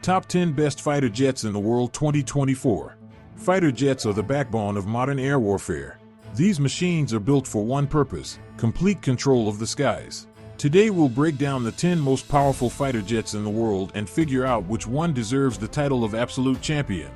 Top 10 Best Fighter Jets in the World 2024. Fighter jets are the backbone of modern air warfare. These machines are built for one purpose: complete control of the skies. Today we'll break down the 10 most powerful fighter jets in the world and figure out which one deserves the title of absolute champion.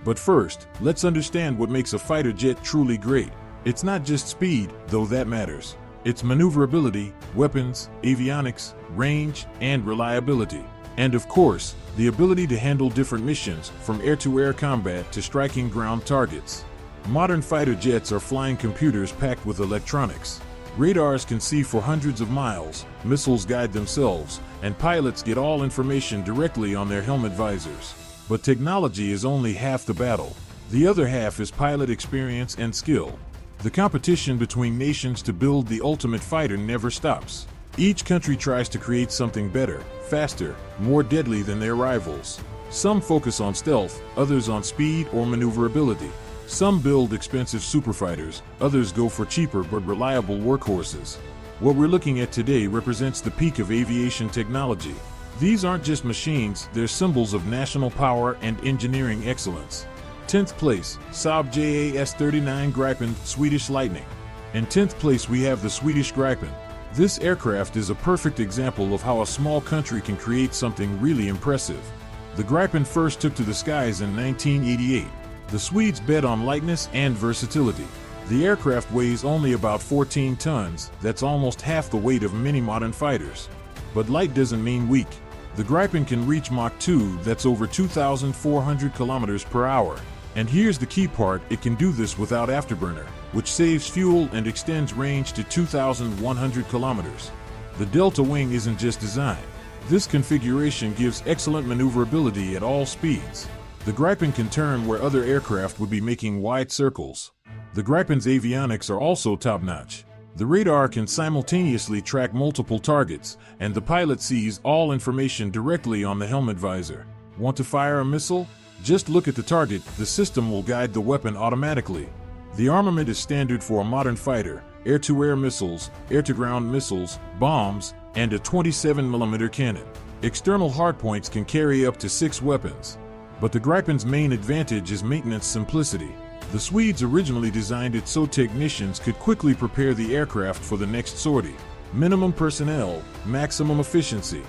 But first, let's understand what makes a fighter jet truly great. It's not just speed, though that matters. It's maneuverability, weapons, avionics, range, and reliability. And of course, the ability to handle different missions, from air-to-air combat to striking ground targets. Modern fighter jets are flying computers packed with electronics. Radars can see for hundreds of miles, missiles guide themselves, and pilots get all information directly on their helmet visors. But technology is only half the battle. The other half is pilot experience and skill. The competition between nations to build the ultimate fighter never stops. Each country tries to create something better, faster, more deadly than their rivals. Some focus on stealth, others on speed or maneuverability. Some build expensive superfighters, others go for cheaper but reliable workhorses. What we're looking at today represents the peak of aviation technology. These aren't just machines, they're symbols of national power and engineering excellence. 10th place, Saab JAS-39 Gripen, Swedish Lightning. In 10th place we have the Swedish Gripen. This aircraft is a perfect example of how a small country can create something really impressive. The Gripen first took to the skies in 1988. The Swedes bet on lightness and versatility. The aircraft weighs only about 14 tons, that's almost half the weight of many modern fighters. But light doesn't mean weak. The Gripen can reach Mach 2, that's over 2,400 kilometers per hour. And here's the key part, it can do this without afterburner, which saves fuel and extends range to 2,100 kilometers. The Delta Wing isn't just design. This configuration gives excellent maneuverability at all speeds. The Gripen can turn where other aircraft would be making wide circles. The Gripen's avionics are also top-notch. The radar can simultaneously track multiple targets, and the pilot sees all information directly on the helmet visor. Want to fire a missile? Just look at the target, the system will guide the weapon automatically. The armament is standard for a modern fighter: air-to-air missiles, air-to-ground missiles, bombs, and a 27mm cannon. External hardpoints can carry up to 6 weapons. But the Gripen's main advantage is maintenance simplicity. The Swedes originally designed it so technicians could quickly prepare the aircraft for the next sortie. Minimum personnel, maximum efficiency.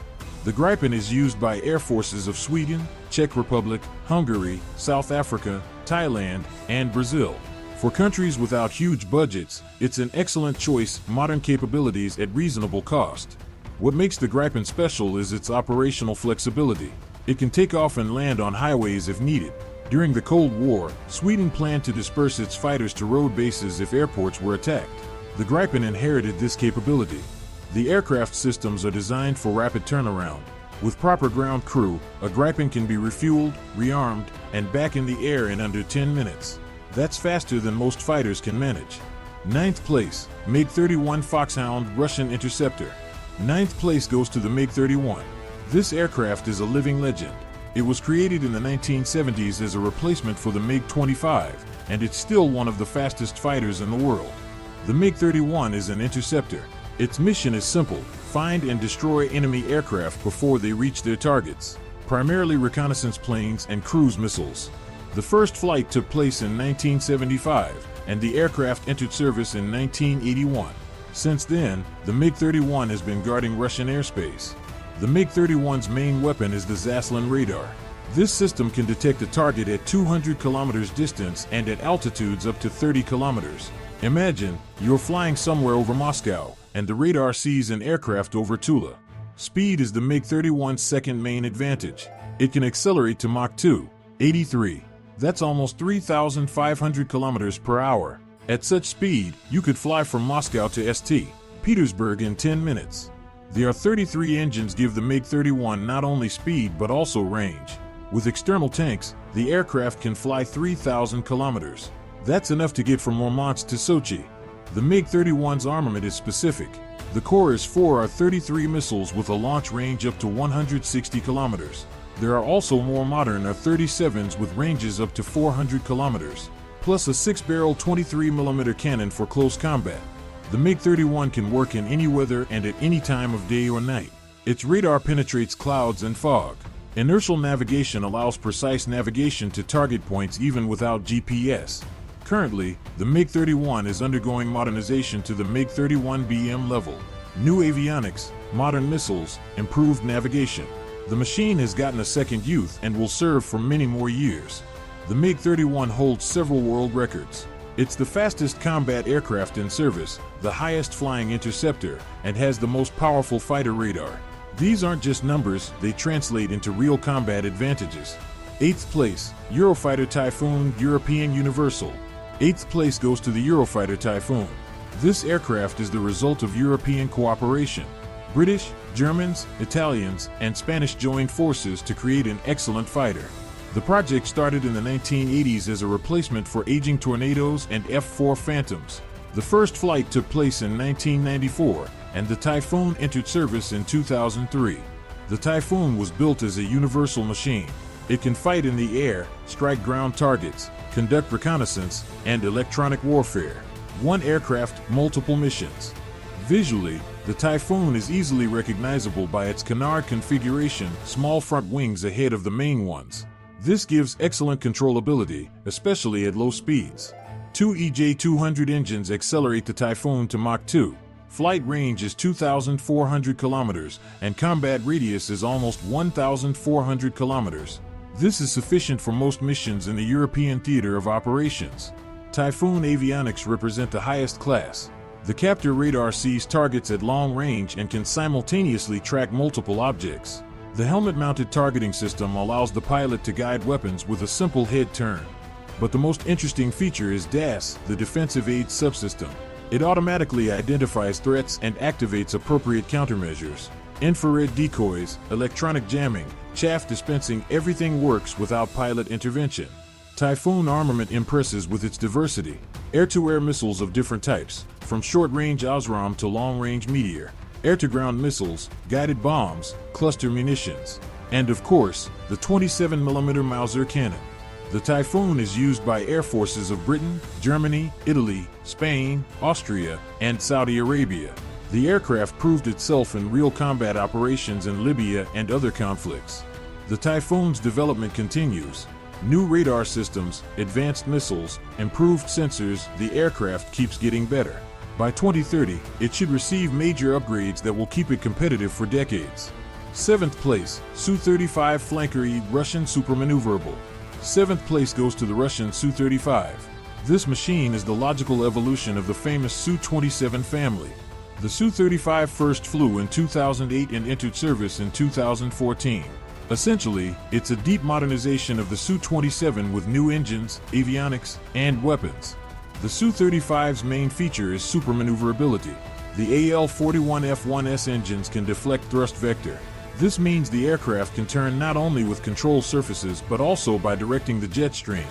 The Gripen is used by air forces of Sweden, Czech Republic, Hungary, South Africa, Thailand, and Brazil. For countries without huge budgets, it's an excellent choice, modern capabilities at reasonable cost. What makes the Gripen special is its operational flexibility. It can take off and land on highways if needed. During the Cold War, Sweden planned to disperse its fighters to road bases if airports were attacked. The Gripen inherited this capability. The aircraft systems are designed for rapid turnaround. With proper ground crew, a Gripen can be refueled, rearmed, and back in the air in under 10 minutes. That's faster than most fighters can manage. 9th place, MiG-31 Foxhound Russian Interceptor. 9th place goes to the MiG-31. This aircraft is a living legend. It was created in the 1970s as a replacement for the MiG-25, and it's still one of the fastest fighters in the world. The MiG-31 is an interceptor. Its mission is simple: find and destroy enemy aircraft before they reach their targets, primarily reconnaissance planes and cruise missiles. The first flight took place in 1975, and the aircraft entered service in 1981. Since then, the MiG-31 has been guarding Russian airspace. The MiG-31's main weapon is the Zaslon radar. This system can detect a target at 200 kilometers distance and at altitudes up to 30 kilometers. Imagine, you're flying somewhere over Moscow, and the radar sees an aircraft over Tula. Speed is the MiG-31's second main advantage. It can accelerate to Mach 2, 83. That's almost 3,500 kilometers per hour. At such speed, you could fly from Moscow to St. Petersburg in 10 minutes. Their 33 engines give the MiG-31 not only speed but also range. With external tanks, the aircraft can fly 3,000 kilometers. That's enough to get from Murmansk to Sochi. The MiG-31's armament is specific. The core is 4 R-33 missiles with a launch range up to 160 kilometers. There are also more modern R-37s with ranges up to 400 kilometers, plus a 6-barrel 23mm cannon for close combat. The MiG-31 can work in any weather and at any time of day or night. Its radar penetrates clouds and fog. Inertial navigation allows precise navigation to target points even without GPS. Currently, the MiG-31 is undergoing modernization to the MiG-31BM level. New avionics, modern missiles, improved navigation. The machine has gotten a second youth and will serve for many more years. The MiG-31 holds several world records. It's the fastest combat aircraft in service, the highest flying interceptor, and has the most powerful fighter radar. These aren't just numbers, they translate into real combat advantages. 8th place, Eurofighter Typhoon European Universal. 8th place goes to the Eurofighter Typhoon. This aircraft is the result of European cooperation. British, Germans, Italians, and Spanish joined forces to create an excellent fighter. The project started in the 1980s as a replacement for aging Tornadoes and F-4 Phantoms. The first flight took place in 1994, and the Typhoon entered service in 2003. The Typhoon was built as a universal machine. It can fight in the air, strike ground targets, conduct reconnaissance, and electronic warfare. One aircraft, multiple missions. Visually, the Typhoon is easily recognizable by its canard configuration, small front wings ahead of the main ones. This gives excellent controllability, especially at low speeds. Two EJ-200 engines accelerate the Typhoon to Mach 2. Flight range is 2,400 kilometers, and combat radius is almost 1,400 kilometers. This is sufficient for most missions in the European theater of operations. Typhoon avionics represent the highest class. The captor radar sees targets at long range and can simultaneously track multiple objects. The helmet-mounted targeting system allows the pilot to guide weapons with a simple head turn. But the most interesting feature is DAS, the Defensive Aid Subsystem. It automatically identifies threats and activates appropriate countermeasures. Infrared decoys, electronic jamming, chaff dispensing, everything works without pilot intervention. Typhoon armament impresses with its diversity. Air-to-air missiles of different types, from short-range Osram to long-range Meteor. Air-to-ground missiles, guided bombs, cluster munitions. And of course, the 27mm Mauser cannon. The Typhoon is used by air forces of Britain, Germany, Italy, Spain, Austria, and Saudi Arabia. The aircraft proved itself in real combat operations in Libya and other conflicts. The Typhoon's development continues. New radar systems, advanced missiles, improved sensors, the aircraft keeps getting better. By 2030, it should receive major upgrades that will keep it competitive for decades. 7th place, Su-35 Flanker E, Russian supermaneuverable. 7th place goes to the Russian Su-35. This machine is the logical evolution of the famous Su-27 family. The Su-35 first flew in 2008 and entered service in 2014. Essentially, it's a deep modernization of the Su-27 with new engines, avionics, and weapons. The Su-35's main feature is supermaneuverability. The AL-41F1S engines can deflect thrust vector. This means the aircraft can turn not only with control surfaces but also by directing the jet stream.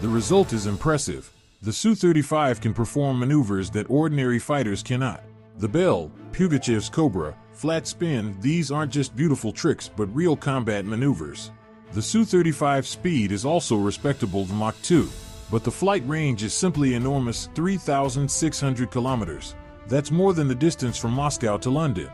The result is impressive. The Su-35 can perform maneuvers that ordinary fighters cannot. The Bell, Pugachev's Cobra, flat spin, these aren't just beautiful tricks but real combat maneuvers. The Su-35's speed is also respectable to Mach 2. But the flight range is simply enormous, 3,600 kilometers. That's more than the distance from Moscow to London.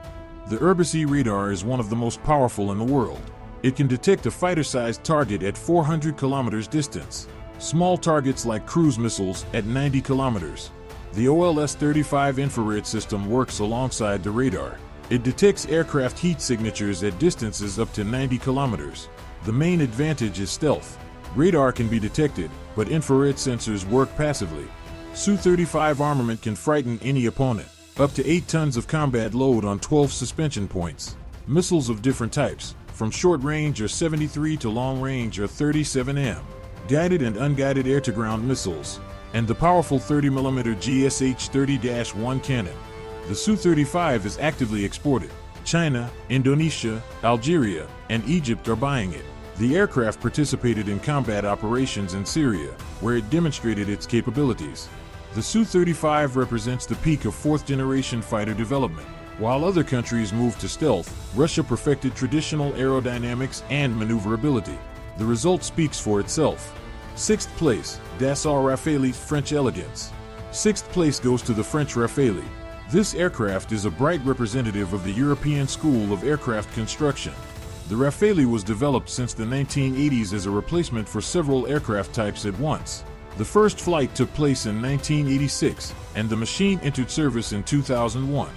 The Urbis-E radar is one of the most powerful in the world. It can detect a fighter-sized target at 400 kilometers distance. Small targets like cruise missiles at 90 kilometers. The OLS-35 infrared system works alongside the radar. It detects aircraft heat signatures at distances up to 90 kilometers. The main advantage is stealth. Radar can be detected, but infrared sensors work passively. Su-35 armament can frighten any opponent. Up to 8 tons of combat load on 12 suspension points. Missiles of different types, from short range are 73 to long range are 37M. Guided and unguided air-to-ground missiles. And the powerful 30mm GSH-30-1 cannon. The Su-35 is actively exported. China, Indonesia, Algeria, and Egypt are buying it. The aircraft participated in combat operations in Syria, where it demonstrated its capabilities. The Su-35 represents the peak of fourth-generation fighter development. While other countries moved to stealth, Russia perfected traditional aerodynamics and maneuverability. The result speaks for itself. 6th place, Dassault Rafale French Elegance. 6th place goes to the French Rafale. This aircraft is a bright representative of the European school of aircraft construction. The Rafale was developed since the 1980s as a replacement for several aircraft types at once. The first flight took place in 1986, and the machine entered service in 2001.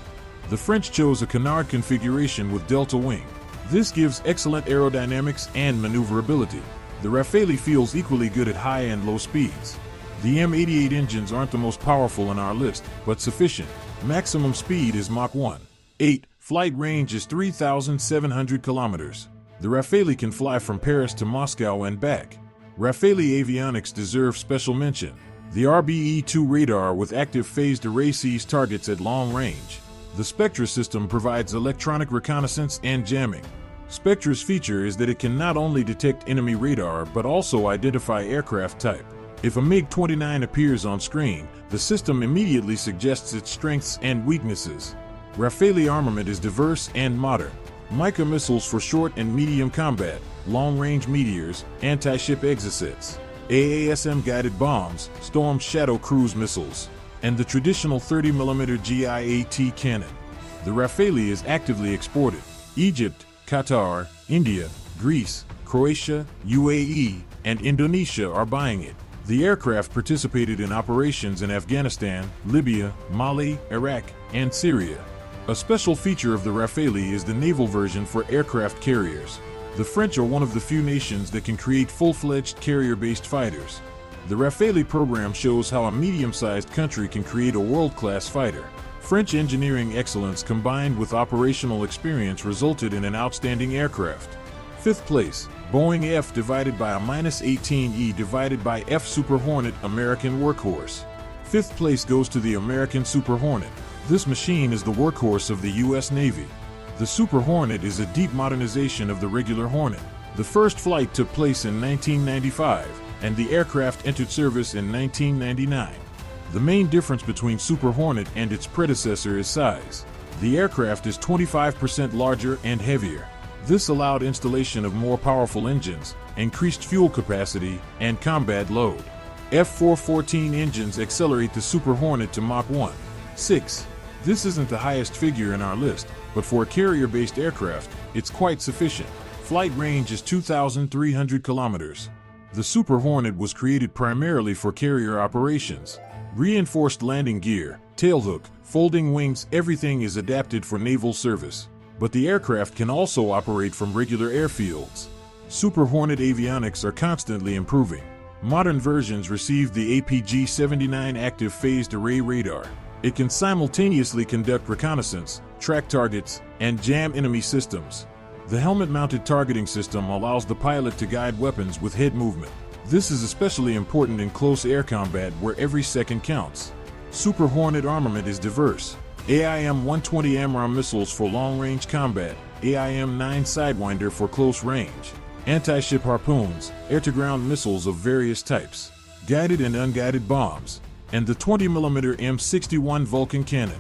The French chose a canard configuration with delta wing. This gives excellent aerodynamics and maneuverability. The Rafale feels equally good at high and low speeds. The M88 engines aren't the most powerful in our list, but sufficient. Maximum speed is Mach 1.8. Flight range is 3,700 kilometers. The Rafale can fly from Paris to Moscow and back. Rafale avionics deserve special mention. The RBE-2 radar with active phased array sees targets at long range. The Spectra system provides electronic reconnaissance and jamming. Spectra's feature is that it can not only detect enemy radar but also identify aircraft type. If a MiG-29 appears on screen, the system immediately suggests its strengths and weaknesses. Rafale armament is diverse and modern. Mica missiles for short and medium combat, long-range meteors, anti-ship exocets, AASM guided bombs, Storm Shadow cruise missiles, and the traditional 30mm GIAT cannon. The Rafale is actively exported. Egypt, Qatar, India, Greece, Croatia, UAE, and Indonesia are buying it. The aircraft participated in operations in Afghanistan, Libya, Mali, Iraq, and Syria. A special feature of the Rafale is the naval version for aircraft carriers. The French are one of the few nations that can create full-fledged carrier-based fighters. The Rafale program shows how a medium-sized country can create a world-class fighter. French engineering excellence combined with operational experience resulted in an outstanding aircraft. Fifth place, Boeing F divided by a -18E divided by F Super Hornet American Workhorse. Fifth place goes to the American Super Hornet. This machine is the workhorse of the U.S. Navy. The Super Hornet is a deep modernization of the regular Hornet. The first flight took place in 1995, and the aircraft entered service in 1999. The main difference between Super Hornet and its predecessor is size. The aircraft is 25% larger and heavier. This allowed installation of more powerful engines, increased fuel capacity, and combat load. F414 engines accelerate the Super Hornet to Mach 1.6. This isn't the highest figure in our list, but for a carrier-based aircraft, it's quite sufficient. Flight range is 2,300 kilometers. The Super Hornet was created primarily for carrier operations. Reinforced landing gear, tailhook, folding wings, everything is adapted for naval service. But the aircraft can also operate from regular airfields. Super Hornet avionics are constantly improving. Modern versions received the APG-79 active phased array radar. It can simultaneously conduct reconnaissance, track targets, and jam enemy systems. The helmet-mounted targeting system allows the pilot to guide weapons with head movement. This is especially important in close air combat where every second counts. Super Hornet armament is diverse. AIM-120 AMRAAM missiles for long-range combat, AIM-9 Sidewinder for close range, anti-ship harpoons, air-to-ground missiles of various types, guided and unguided bombs, and the 20mm M61 Vulcan cannon.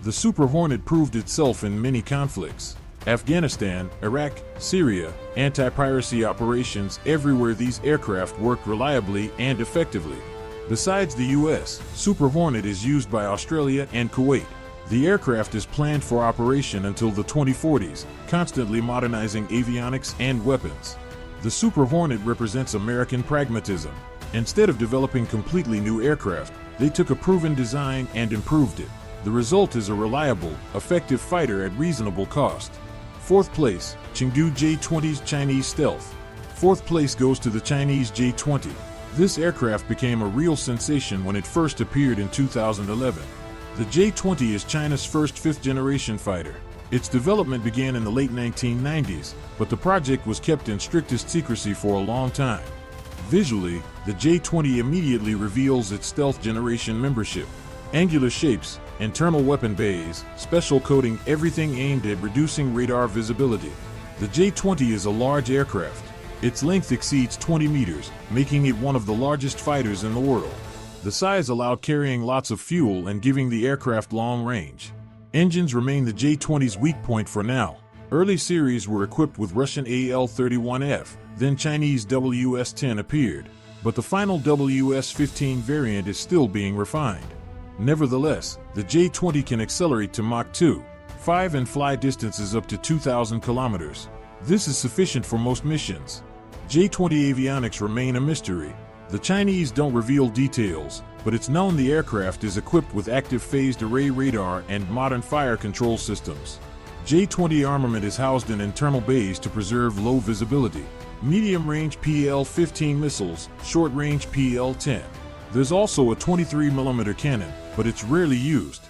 The Super Hornet proved itself in many conflicts. Afghanistan, Iraq, Syria, anti-piracy operations, everywhere these aircraft work reliably and effectively. Besides the US, Super Hornet is used by Australia and Kuwait. The aircraft is planned for operation until the 2040s, constantly modernizing avionics and weapons. The Super Hornet represents American pragmatism. Instead of developing completely new aircraft, they took a proven design and improved it. The result is a reliable, effective fighter at reasonable cost. Fourth place, Chengdu J-20's Chinese Stealth. Fourth place goes to the Chinese J-20. This aircraft became a real sensation when it first appeared in 2011. The J-20 is China's first fifth-generation fighter. Its development began in the late 1990s, but the project was kept in strictest secrecy for a long time. Visually, the J-20 immediately reveals its stealth generation membership. Angular shapes, internal weapon bays, special coating, everything aimed at reducing radar visibility. The J-20 is a large aircraft. Its length exceeds 20 meters, making it one of the largest fighters in the world. The size allowed carrying lots of fuel and giving the aircraft long range. Engines remain the J-20's weak point for now. Early series were equipped with Russian AL-31F, then Chinese WS-10 appeared, but the final WS-15 variant is still being refined. Nevertheless, the J-20 can accelerate to Mach 2.5 and fly distances up to 2,000 kilometers. This is sufficient for most missions. J-20 avionics remain a mystery. The Chinese don't reveal details, but it's known the aircraft is equipped with active phased array radar and modern fire control systems. J-20 armament is housed in internal bays to preserve low visibility. Medium-range PL-15 missiles, short-range PL-10. There's also a 23mm cannon, but it's rarely used.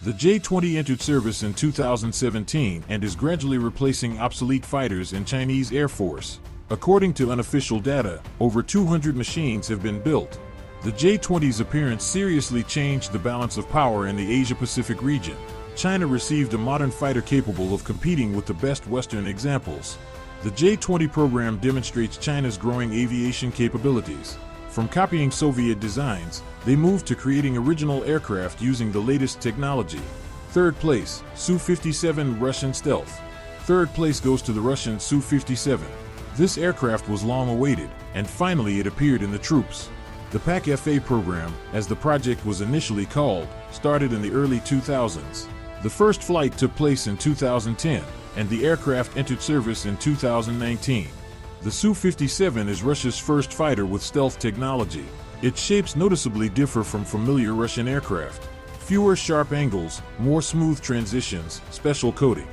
The J-20 entered service in 2017 and is gradually replacing obsolete fighters in Chinese Air Force. According to unofficial data, over 200 machines have been built. The J-20's appearance seriously changed the balance of power in the Asia-Pacific region. China received a modern fighter capable of competing with the best Western examples. The J-20 program demonstrates China's growing aviation capabilities. From copying Soviet designs, they moved to creating original aircraft using the latest technology. Third place, Su-57 Russian stealth. Third place goes to the Russian Su-57. This aircraft was long awaited, and finally it appeared in the troops. The PAC-FA program, as the project was initially called, started in the early 2000s. The first flight took place in 2010, and the aircraft entered service in 2019. The Su-57 is Russia's first fighter with stealth technology. Its shapes noticeably differ from familiar Russian aircraft. Fewer sharp angles, more smooth transitions, special coating.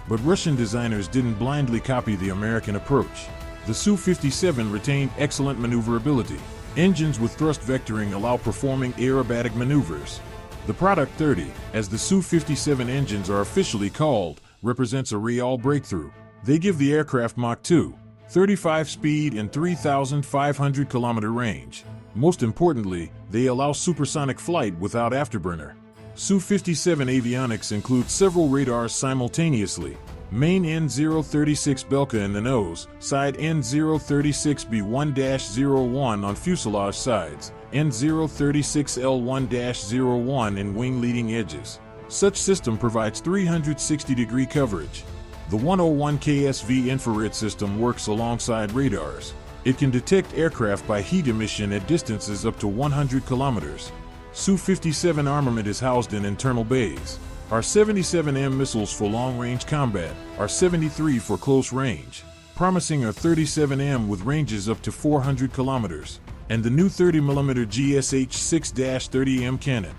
But Russian designers didn't blindly copy the American approach. The Su-57 retained excellent maneuverability. Engines with thrust vectoring allow performing aerobatic maneuvers. The Product 30, as the Su-57 engines are officially called, represents a real breakthrough. They give the aircraft Mach 2, 35 speed and 3,500 km range. Most importantly, they allow supersonic flight without afterburner. Su-57 avionics include several radars simultaneously. Main N036 Belka in the nose, side N036B1-01 on fuselage sides, N036L1-01 in wing leading edges. Such system provides 360-degree coverage. The 101 KSV infrared system works alongside radars. It can detect aircraft by heat emission at distances up to 100 kilometers. Su-57 armament is housed in internal bays. R-77M missiles for long-range combat, R-73 for close range. Promising R-37M with ranges up to 400 kilometers. And the new 30mm GSH-6-30M cannon.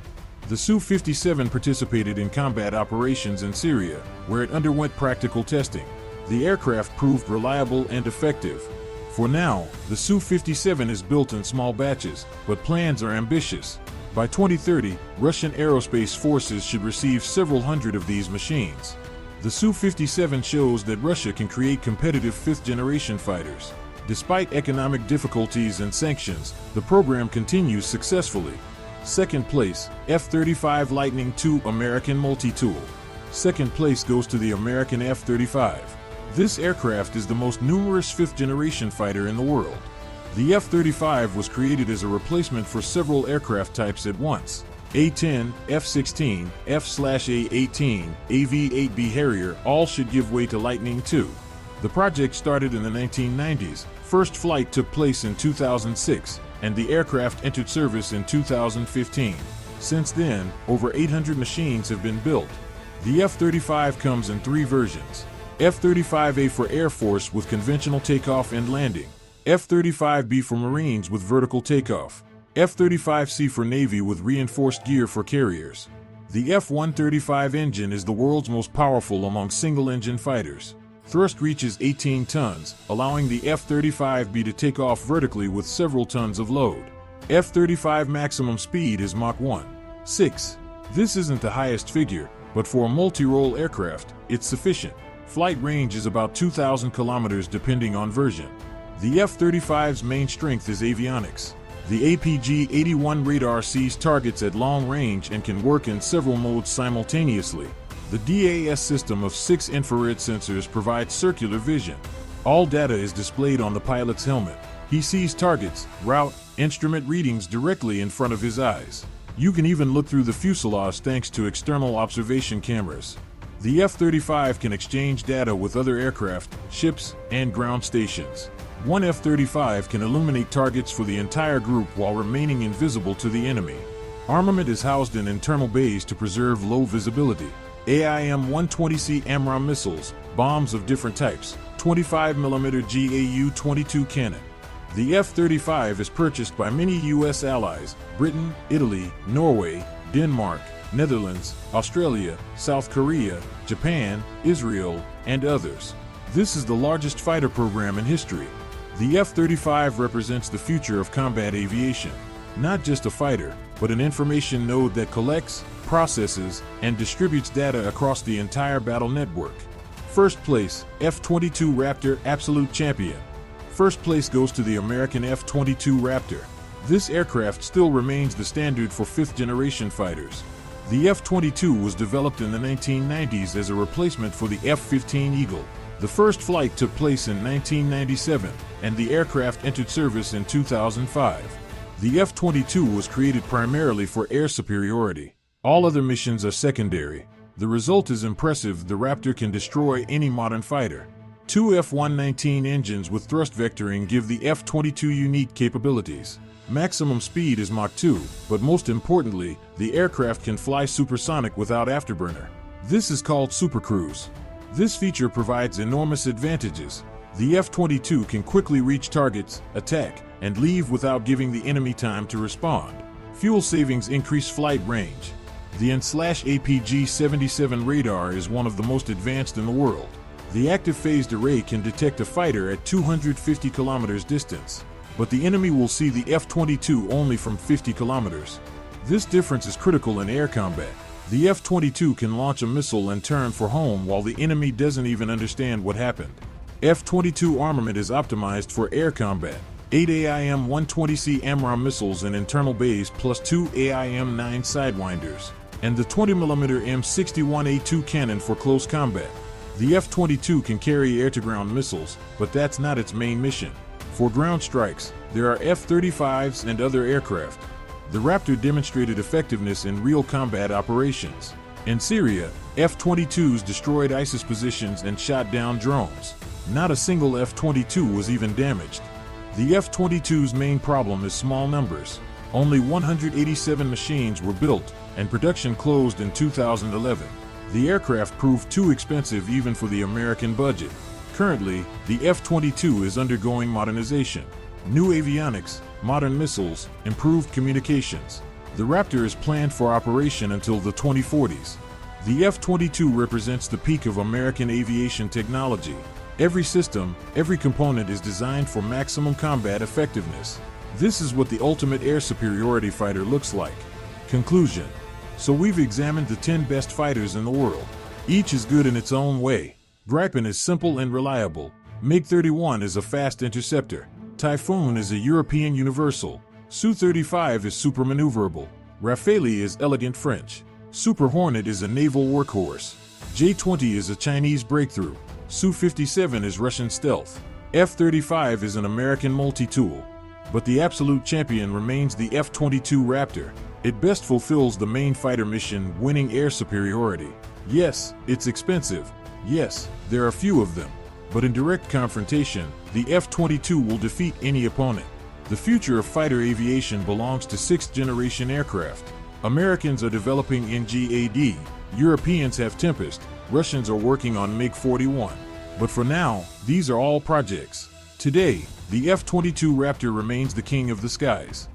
The Su-57 participated in combat operations in Syria, where it underwent practical testing. The aircraft proved reliable and effective. For now, the Su-57 is built in small batches, but plans are ambitious. By 2030, Russian aerospace forces should receive several hundred of these machines. The Su-57 shows that Russia can create competitive fifth-generation fighters. Despite economic difficulties and sanctions, the program continues successfully. Second place, F-35 Lightning II American Multi-Tool. Second place goes to the American F-35. This aircraft is the most numerous fifth-generation fighter in the world. The F-35 was created as a replacement for several aircraft types at once. A-10, F-16, F/A-18, AV-8B Harrier all should give way to Lightning II. The project started in the 1990s. First flight took place in 2006, and the aircraft entered service in 2015. Since then, over 800 machines have been built. The F-35 comes in three versions. F-35A for Air Force with conventional takeoff and landing. F-35B for Marines with vertical takeoff. F-35C for Navy with reinforced gear for carriers. The F-135 engine is the world's most powerful among single-engine fighters. Thrust reaches 18 tons, allowing the F-35B to take off vertically with several tons of load. F-35 maximum speed is Mach 1.6. This isn't the highest figure, but for a multi-role aircraft, it's sufficient. Flight range is about 2,000 kilometers depending on version. The F-35's main strength is avionics. The APG-81 radar sees targets at long range and can work in several modes simultaneously. The DAS system of 6 infrared sensors provides circular vision. All data is displayed on the pilot's helmet. He sees targets, route, instrument readings directly in front of his eyes. You can even look through the fuselage thanks to external observation cameras. The F-35 can exchange data with other aircraft, ships, and ground stations. One F-35 can illuminate targets for the entire group while remaining invisible to the enemy. Armament is housed in internal bays to preserve low visibility. AIM-120C AMRAAM missiles, bombs of different types, 25mm GAU-22 cannon. The F-35 is purchased by many U.S. allies: Britain, Italy, Norway, Denmark, Netherlands, Australia, South Korea, Japan, Israel, and others. This is the largest fighter program in history. The F-35 represents the future of combat aviation. Not just a fighter, but an information node that collects, processes, and distributes data across the entire battle network. First place, F-22 Raptor Absolute Champion. First place goes to the American F-22 Raptor. This aircraft still remains the standard for fifth-generation fighters. The F-22 was developed in the 1990s as a replacement for the F-15 Eagle. The first flight took place in 1997, and the aircraft entered service in 2005. The F-22 was created primarily for air superiority. All other missions are secondary. The result is impressive. The Raptor can destroy any modern fighter. Two F-119 engines with thrust vectoring give the F-22 unique capabilities. Maximum speed is Mach 2, but most importantly, the aircraft can fly supersonic without afterburner. This is called supercruise. This feature provides enormous advantages. The F-22 can quickly reach targets, attack, and leave without giving the enemy time to respond. Fuel savings increase flight range. The N/APG-77 radar is one of the most advanced in the world. The active phased array can detect a fighter at 250 kilometers distance, but the enemy will see the F-22 only from 50 kilometers. This difference is critical in air combat. The F-22 can launch a missile and turn for home while the enemy doesn't even understand what happened. F-22 armament is optimized for air combat. 8 AIM-120C AMRAAM missiles in internal bays plus 2 AIM-9 Sidewinders, and the 20mm M61A2 cannon for close combat. The F-22 can carry air-to-ground missiles, but that's not its main mission. For ground strikes, there are F-35s and other aircraft. The Raptor demonstrated effectiveness in real combat operations. In Syria, F-22s destroyed ISIS positions and shot down drones. Not a single F-22 was even damaged. The F-22's main problem is small numbers. Only 187 machines were built, and production closed in 2011. The aircraft proved too expensive even for the American budget. Currently, the F-22 is undergoing modernization. New avionics, modern missiles, improved communications. The Raptor is planned for operation until the 2040s. The F-22 represents the peak of American aviation technology. Every system, every component is designed for maximum combat effectiveness. This is what the ultimate air superiority fighter looks like. Conclusion. So we've examined the 10 best fighters in the world. Each is good in its own way. Gripen is simple and reliable. MiG-31 is a fast interceptor. Typhoon is a European universal. Su-35 is super maneuverable. Rafale is elegant French. Super Hornet is a naval workhorse. J-20 is a Chinese breakthrough. Su-57 is Russian stealth. F-35 is an American multi-tool. But the absolute champion remains the F-22 Raptor. It best fulfills the main fighter mission, winning air superiority. Yes, it's expensive. Yes, there are few of them. But in direct confrontation, the F-22 will defeat any opponent. The future of fighter aviation belongs to sixth-generation aircraft. Americans are developing NGAD, Europeans have Tempest, Russians are working on MiG-41. But for now, these are all projects. Today, the F-22 Raptor remains the king of the skies.